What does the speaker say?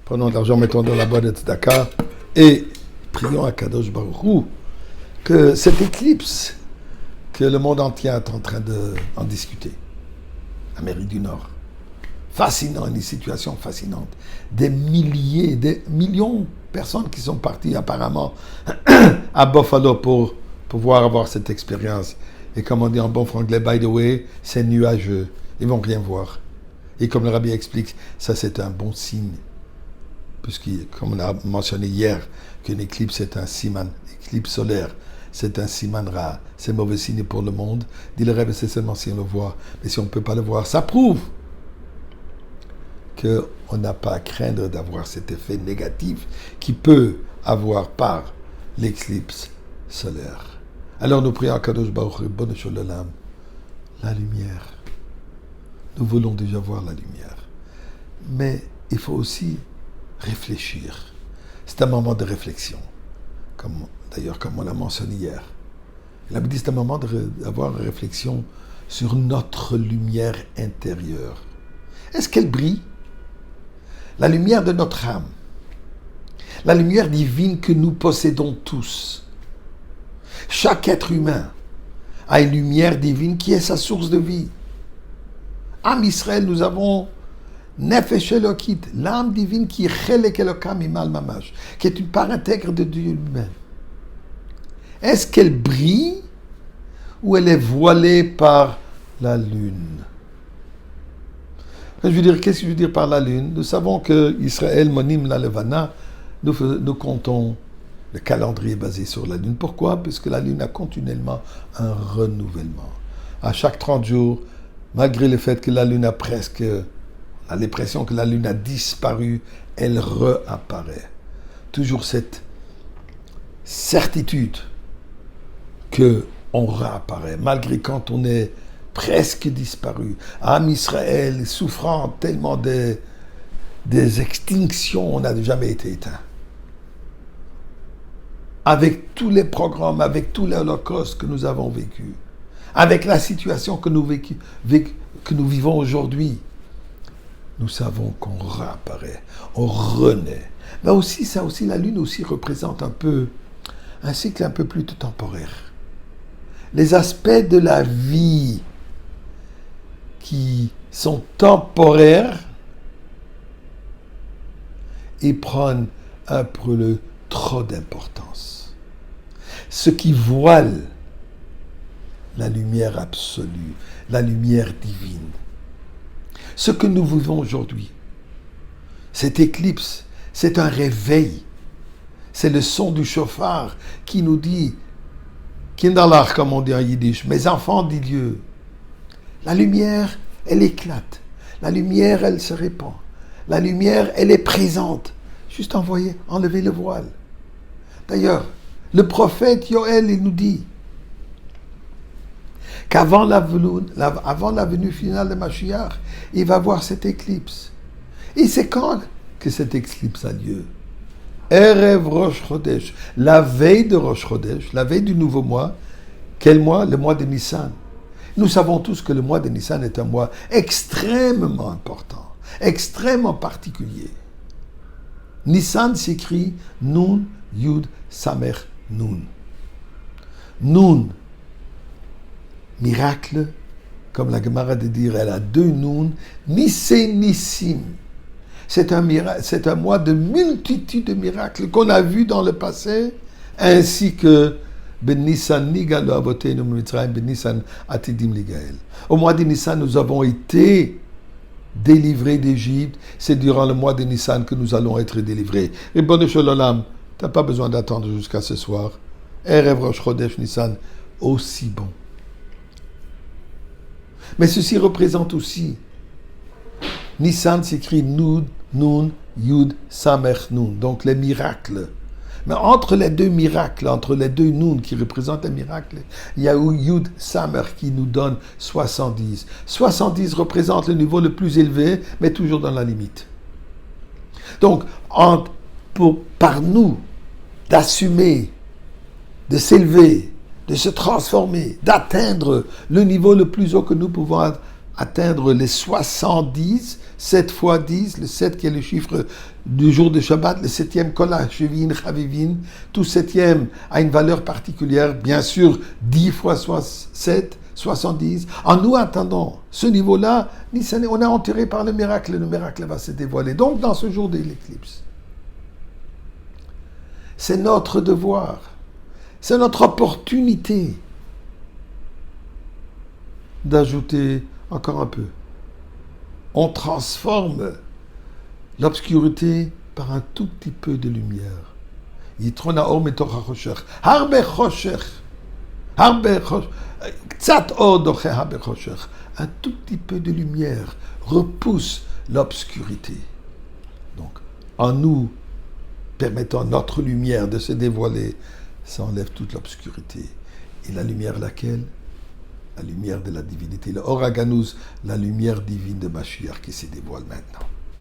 Prenons de l'argent, mettons dans la boîte de tzedaka et prions à Kadosh Baruch Hu que cette éclipse que le monde entier est en train d'en discuter, l'Amérique du Nord, fascinant, une situation fascinante, des milliers, des millions de personnes qui sont parties apparemment à Buffalo pour pouvoir avoir cette expérience. Et comme on dit en bon franglais, by the way, c'est nuageux, ils vont rien voir. Et comme le rabbi explique, ça c'est un bon signe. Puisque, comme on a mentionné hier, qu'une éclipse est un siman, éclipse solaire, c'est un siman ra, c'est mauvais signe pour le monde. Dit le Rebbe, c'est seulement si on le voit. Mais si on ne peut pas le voir, ça prouve qu'on n'a pas à craindre d'avoir cet effet négatif qui peut avoir par l'éclipse solaire. Alors nous prions à Kadosh Baruch Hu, Bonne Sholem, la lumière. Nous voulons déjà voir la lumière. Mais il faut aussi réfléchir. C'est un moment de réflexion. D'ailleurs, comme on l'a mentionné hier. Il a dit c'est un moment d'avoir une réflexion sur notre lumière intérieure. Est-ce qu'elle brille? La lumière de notre âme. La lumière divine que nous possédons tous. Chaque être humain a une lumière divine qui est sa source de vie. Am Israël, nous avons Nefesh Elokit, l'âme divine qui est Chelek Elokam Imal Mamash, qui est une part intègre de Dieu lui-même. Est-ce qu'elle brille ou elle est voilée par la lune? Qu'est-ce que je veux dire par la lune? Nous savons que Israël, Monim la Levana, nous comptons le calendrier basé sur la lune. Pourquoi? Parce que la lune a continuellement un renouvellement. À chaque 30 jours, malgré le fait que la lune on a l'impression que la lune a disparu, elle réapparaît. Toujours cette certitude qu'on réapparaît, malgré quand on est presque disparu. Am Israël, souffrant tellement des extinctions, on n'a jamais été éteint. Avec tous les programmes, avec tous les holocaustes que nous avons vécus, avec la situation que nous vivons aujourd'hui, nous savons qu'on réapparaît, on renaît. Mais aussi, la lune aussi représente un cycle un peu plus temporaire. Les aspects de la vie qui sont temporaires et prennent un peu trop d'importance. Ce qui voile la lumière absolue, la lumière divine. Ce que nous vivons aujourd'hui, cette éclipse, c'est un réveil. C'est le son du chauffard qui nous dit, Kinderlach, comme on dit en yiddish, mes enfants, dit Dieu. La lumière, elle éclate. La lumière, elle se répand. La lumière, elle est présente. Juste enlevez le voile. D'ailleurs, le prophète Yoël, il nous dit qu'avant la venue finale de Mashiach, il va voir cette éclipse. Et c'est quand que cette éclipse a lieu? Erev Rosh Chodesh, la veille de Rosh Chodesh, la veille du nouveau mois. Quel mois? Le mois de Nissan. Nous savons tous que le mois de Nissan est un mois extrêmement important, extrêmement particulier. Nissan s'écrit Nun, Yud, Samer, Nun. Nun, miracle, comme la Gemara de dire, elle a deux Nun, Nissé, Nissim. C'est un mois de multitude de miracles qu'on a vus dans le passé, ainsi que Ben Nissan Nigalo Avotenu Mitzrayim, Ben Nissan Atidim Ligael. Au mois de Nissan, nous avons été délivrés d'Égypte. C'est durant le mois de Nissan que nous allons être délivrés. Et Bonne Sholem, tu n'as pas besoin d'attendre jusqu'à ce soir. Erev Rosh Chodesh Nissan, aussi bon. Mais ceci représente aussi Nissan s'écrit Nun, Yud, Samer, Nun. Donc les miracles. Mais entre les deux miracles, entre les deux Nun qui représentent les miracles, il y a Yud, Samer qui nous donne 70. 70 représente le niveau le plus élevé, mais toujours dans la limite. Donc, par nous, d'assumer, de s'élever, de se transformer, d'atteindre le niveau le plus haut que nous pouvons atteindre les 70, 7 fois 10, le 7 qui est le chiffre du jour de Shabbat, le 7e Kola, Shevin, Chavivin, tout 7e a une valeur particulière, bien sûr, 10 fois 7, 70. En nous attendant ce niveau-là, on est enterré par le miracle va se dévoiler. Donc, dans ce jour de l'éclipse, c'est notre devoir, c'est notre opportunité d'ajouter encore un peu. On transforme l'obscurité par un tout petit peu de lumière. Yitron ha'or metoch ha'choshech. Harbe choshech. Harbe choshech. Tzat or doche harbe choshech. Un tout petit peu de lumière repousse l'obscurité. Donc, en nous permettant notre lumière de se dévoiler, ça enlève toute l'obscurité. Et la lumière laquelle? La lumière de la divinité, le Or HaGanuz, la lumière divine de Mashiach qui se dévoile maintenant.